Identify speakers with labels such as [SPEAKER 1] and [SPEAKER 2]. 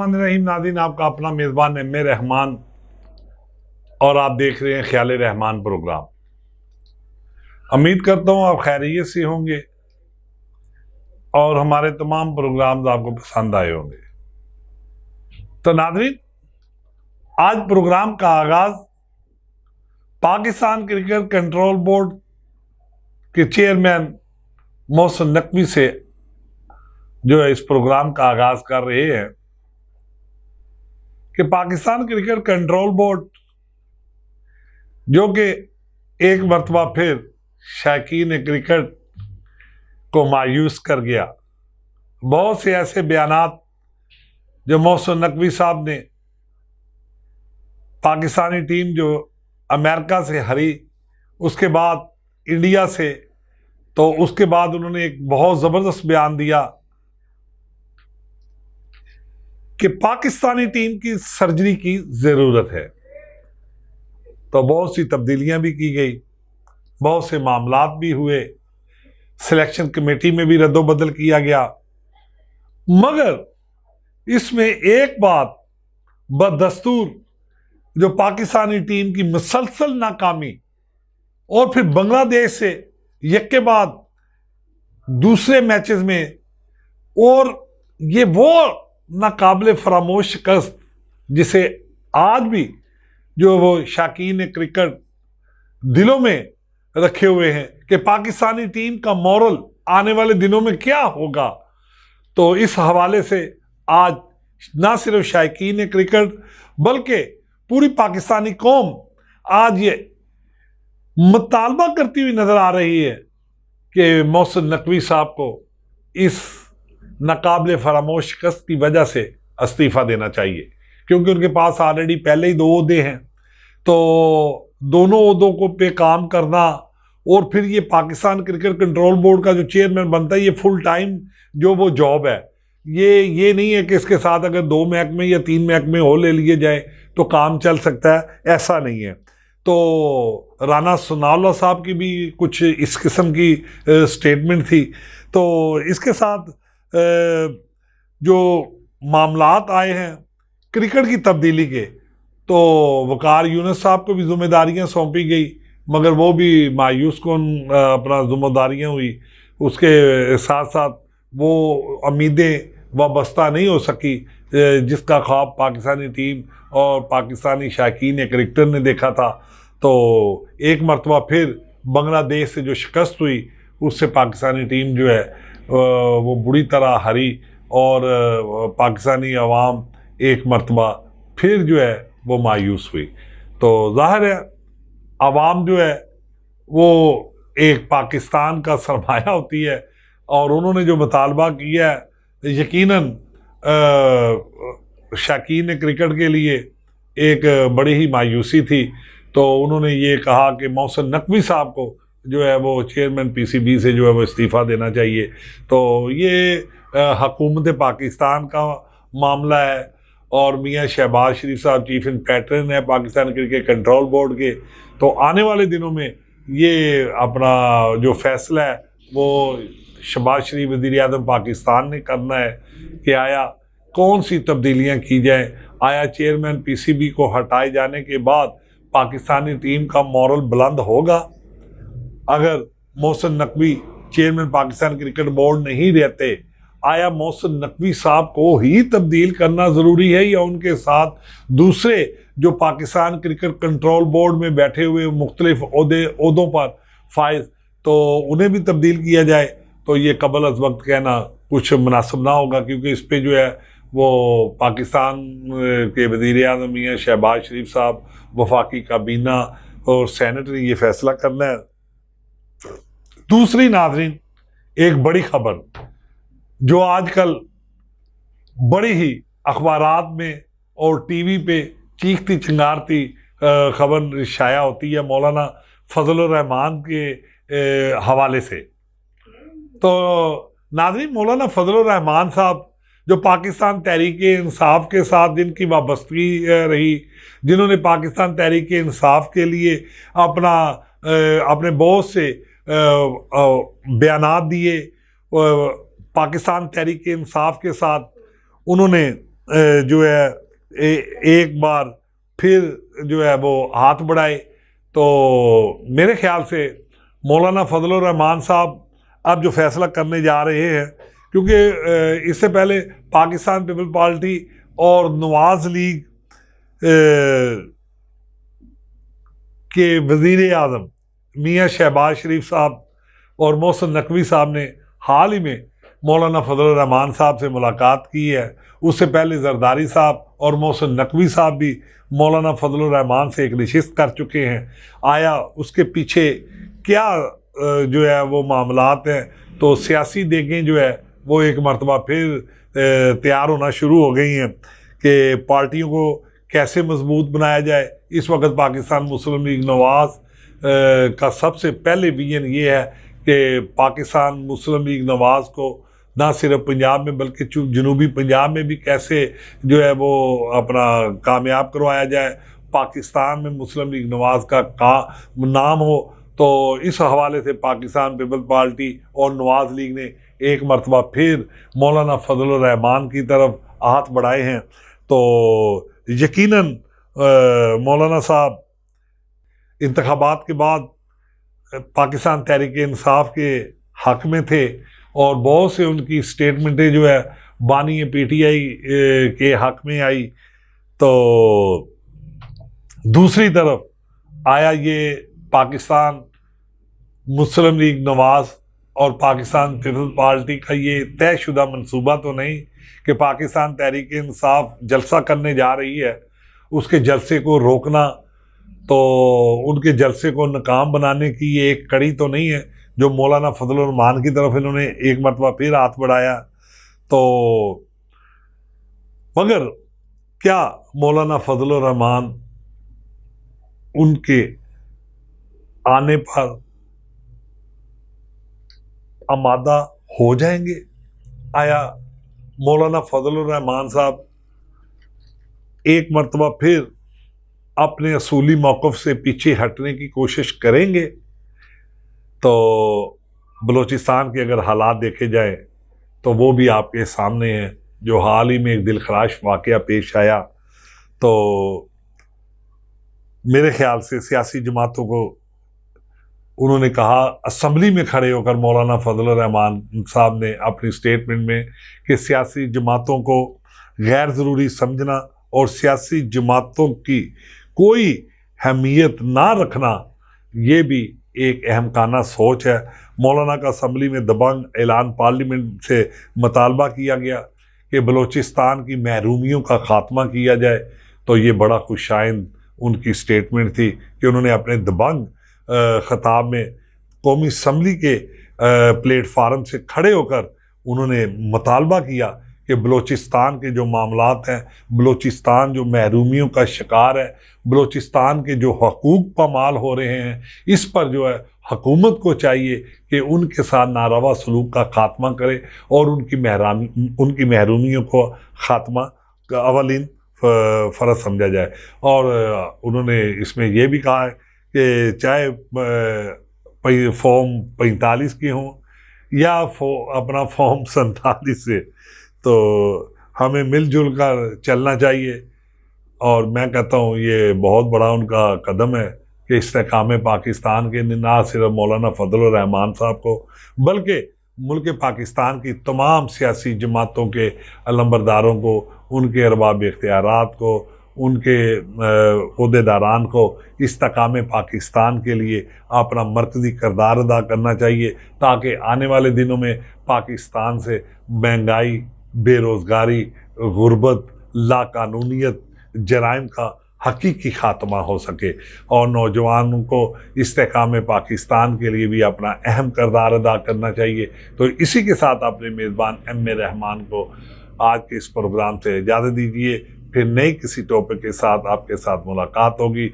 [SPEAKER 1] रहीम नाज़रीन, आपका अपना मेज़बान एम ए रहमान और आप देख रहे हैं ख्याल रहमान प्रोग्राम। उम्मीद करता हूँ आप खैरियत से होंगे और हमारे तमाम प्रोग्राम्स आपको पसंद आए होंगे। तो नाज़रीन, आज प्रोग्राम का आगाज पाकिस्तान क्रिकेट कंट्रोल बोर्ड के चेयरमैन मोहसिन नकवी से जो है इस प्रोग्राम का आगाज कर रहे हैं कि पाकिस्तान क्रिकेट कंट्रोल बोर्ड जो कि एक मरतबा फिर शायकीन क्रिकेट को मायूस कर गया। बहुत से ऐसे बयानात जो मोहसिन नकवी साहब ने पाकिस्तानी टीम जो अमेरिका से हारी, उसके बाद इंडिया से, तो उसके बाद उन्होंने एक बहुत ज़बरदस्त बयान दिया कि पाकिस्तानी टीम की सर्जरी की ज़रूरत है। तो बहुत सी तब्दीलियां भी की गई, बहुत से मामलात भी हुए, सिलेक्शन कमेटी में भी रद्दोबदल किया गया, मगर इसमें एक बात बदस्तूर जो पाकिस्तानी टीम की मुसलसल नाकामी और फिर बांग्लादेश से एक के बाद दूसरे मैचेस में, और ये वो नाकाबिले फरामोश शिकस्त जिसे आज भी जो वो शाकीन क्रिकेट दिलों में रखे हुए हैं कि पाकिस्तानी टीम का मॉरल आने वाले दिनों में क्या होगा। तो इस हवाले से आज ना सिर्फ शाकीन क्रिकेट बल्कि पूरी पाकिस्तानी कौम आज ये मुतालबा करती हुई नजर आ रही है कि मोहसिन नकवी साहब को इस नाकाबिले फरामोश शिकस्त की वजह से इस्तीफा देना चाहिए, क्योंकि उनके पास ऑलरेडी पहले ही 2 ओहदे हैं। तो दोनों ओहदों को पे काम करना और फिर ये पाकिस्तान क्रिकेट कंट्रोल बोर्ड का जो चेयरमैन बनता है, ये फुल टाइम जो वो जॉब है। ये नहीं है कि इसके साथ अगर 2 महकमे या 3 महकमे और ले लिए जाए तो काम चल सकता है, ऐसा नहीं है। तो राना सनाउल्लाह साहब की भी कुछ इस किस्म की स्टेटमेंट थी। तो इसके साथ जो मामलात आए हैं क्रिकेट की तब्दीली के, तो वकार यूनुस साहब को भी जिम्मेदारियां सौंपी गई, मगर वो भी मायूस कौन अपना जिम्मेदारियां हुई। उसके साथ साथ वो उम्मीदें वाबस्ता नहीं हो सकी जिसका ख्वाब पाकिस्तानी टीम और पाकिस्तानी शाकीन क्रिकेटर ने देखा था। तो एक मरतबा फिर बांग्लादेश से जो शिकस्त हुई, उससे पाकिस्तानी टीम जो है वो बुरी तरह हारी और पाकिस्तानी अवाम एक मरतबा फिर जो है वो मायूस हुई। तो जाहिर है अवाम जो है वो एक पाकिस्तान का सरमाया होती है, और उन्होंने जो मुतालबा किया है यकीनन शाकीन क्रिकेट के लिए एक बड़ी ही मायूसी थी। तो उन्होंने ये कहा कि मोहसिन नकवी साहब को जो है वो चेयरमैन पीसीबी से जो है वो इस्तीफ़ा देना चाहिए। तो ये हुकूमत पाकिस्तान का मामला है, और मियाँ शहबाज शरीफ साहब चीफ इंस्पेक्टर है पाकिस्तान क्रिकेट कंट्रोल बोर्ड के। तो आने वाले दिनों में ये अपना जो फैसला है वो शहबाज शरीफ वज़ीर आज़म पाकिस्तान ने करना है कि आया कौन सी तब्दीलियाँ की जाएँ। आया चेयरमैन पीसीबी को हटाए जाने के बाद पाकिस्तानी टीम का मॉरल बुलंद होगा? अगर Mohsin Naqvi chairman Pakistan cricket board नहीं रहते, आया मोहसिन नकवी साहब को ही तब्दील करना ज़रूरी है, या उनके साथ दूसरे जो पाकिस्तान क्रिकेट कंट्रोल बोर्ड में बैठे हुए मुख्तलिफ ओहदों पर फाइज, तो उन्हें भी तब्दील किया जाए? तो ये कबल अज़ वक्त कहना कुछ मुनासिब ना होगा, क्योंकि इस पर जो है वो पाकिस्तान के वज़ीर आज़म मियाँ शहबाज शरीफ साहब, वफाकी काबीना और सेनेट ने ये फैसला करना है। दूसरी नाज़रीन, एक बड़ी खबर जो आजकल बड़ी ही अखबारात में और टीवी पे चीखती चिंगारती खबर शाया होती है मौलाना फजलुर रहमान के हवाले से। तो नाज़रीन, मौलाना फजलुर रहमान साहब जो पाकिस्तान तहरीक इंसाफ के साथ जिनकी वाबस्तगी रही, जिन्होंने पाकिस्तान तहरीक इंसाफ के लिए अपने बहुत से बयानात दिए, पाकिस्तान तहरीक इंसाफ के साथ उन्होंने جو ہے ایک بار پھر جو ہے وہ ہاتھ بڑھائے، تو میرے خیال سے مولانا فضل الرحمان صاحب اب جو فیصلہ کرنے جا رہے ہیں، کیونکہ اس سے پہلے پاکستان پیپل پارٹی اور نواز لیگ کے وزیر اعظم میاں شہباز شریف صاحب اور محسن نقوی صاحب نے حال ہی میں مولانا فضل الرحمان صاحب سے ملاقات کی ہے۔ اس سے پہلے زرداری صاحب اور محسن نقوی صاحب بھی مولانا فضل الرحمان سے ایک نشست کر چکے ہیں۔ آیا اس کے پیچھے کیا جو ہے وہ معاملات ہیں؟ تو سیاسی دیگیں جو ہے وہ ایک مرتبہ پھر تیار ہونا شروع ہو گئی ہیں کہ پارٹیوں کو کیسے مضبوط بنایا جائے۔ اس وقت پاکستان مسلم لیگ نواز کا سب سے پہلے ویژن یہ ہے کہ پاکستان مسلم لیگ نواز کو نہ صرف پنجاب میں بلکہ جنوبی پنجاب میں بھی کیسے جو ہے وہ اپنا کامیاب کروایا جائے، پاکستان میں مسلم لیگ نواز کا نام ہو۔ تو اس حوالے سے پاکستان پیپل پارٹی اور نواز لیگ نے ایک مرتبہ پھر مولانا فضل الرحمان کی طرف ہاتھ بڑھائے ہیں۔ تو یقیناً مولانا صاحب انتخابات کے بعد پاکستان تحریک انصاف کے حق میں تھے اور بہت سے ان کی سٹیٹمنٹیں جو ہے بانی پی ٹی آئی کے حق میں آئی۔ تو دوسری طرف آیا یہ پاکستان مسلم لیگ نواز اور پاکستان پیپل پارٹی کا یہ طے شدہ منصوبہ تو نہیں کہ پاکستان تحریک انصاف جلسہ کرنے جا رہی ہے، اس کے جلسے کو روکنا، تو ان کے جلسے کو ناکام بنانے کی یہ ایک کڑی تو نہیں ہے جو مولانا فضل الرحمان کی طرف انہوں نے ایک مرتبہ پھر ہاتھ بڑھایا۔ تو مگر کیا مولانا فضل الرحمان ان کے آنے پر آمادہ ہو جائیں گے؟ آیا مولانا فضل الرحمان صاحب ایک مرتبہ پھر اپنے اصولی موقف سے پیچھے ہٹنے کی کوشش کریں گے؟ تو بلوچستان کے اگر حالات دیکھے جائیں تو وہ بھی آپ کے سامنے ہیں، جو حال ہی میں ایک دلخراش واقعہ پیش آیا۔ تو میرے خیال سے سیاسی جماعتوں کو انہوں نے کہا، اسمبلی میں کھڑے ہو کر مولانا فضل الرحمان صاحب نے اپنی سٹیٹمنٹ میں، کہ سیاسی جماعتوں کو غیر ضروری سمجھنا اور سیاسی جماعتوں کی کوئی اہمیت نہ رکھنا یہ بھی ایک اہم کانہ سوچ ہے۔ مولانا کا اسمبلی میں دبنگ اعلان پارلیمنٹ سے مطالبہ کیا گیا کہ بلوچستان کی محرومیوں کا خاتمہ کیا جائے، تو یہ بڑا خوش آئند ان کی سٹیٹمنٹ تھی کہ انہوں نے اپنے دبنگ خطاب میں قومی اسمبلی کے پلیٹ فارم سے کھڑے ہو کر انہوں نے مطالبہ کیا کہ بلوچستان کے جو معاملات ہیں، بلوچستان جو محرومیوں کا شکار ہے، بلوچستان کے جو حقوق پامال ہو رہے ہیں، اس پر جو ہے حکومت کو چاہیے کہ ان کے ساتھ ناروا سلوک کا خاتمہ کرے اور ان کی محرومیوں کو خاتمہ کا اولین فرض سمجھا جائے۔ اور انہوں نے اس میں یہ بھی کہا ہے کہ چاہے فارم 45 کے ہوں یا اپنا فارم 47 سے، تو ہمیں مل جل کر چلنا چاہیے۔ اور میں کہتا ہوں یہ بہت بڑا ان کا قدم ہے کہ استحکام پاکستان کے نہ صرف مولانا فضل الرحمان صاحب کو بلکہ ملک پاکستان کی تمام سیاسی جماعتوں کے علمبرداروں کو، ان کے ارباب اختیارات کو، ان کے عہدیداران کو استحکام پاکستان کے لیے اپنا مرکزی کردار ادا کرنا چاہیے، تاکہ آنے والے دنوں میں پاکستان سے مہنگائی، بے روزگاری، غربت، لا قانونیت، جرائم کا حقیقی خاتمہ ہو سکے، اور نوجوانوں کو استحکام پاکستان کے لیے بھی اپنا اہم کردار ادا کرنا چاہیے۔ تو اسی کے ساتھ اپنے میزبان ایم اے رحمان کو آج کے اس پروگرام سے اجازت دیجیے، پھر نئی کسی ٹاپک کے ساتھ آپ کے ساتھ ملاقات ہوگی۔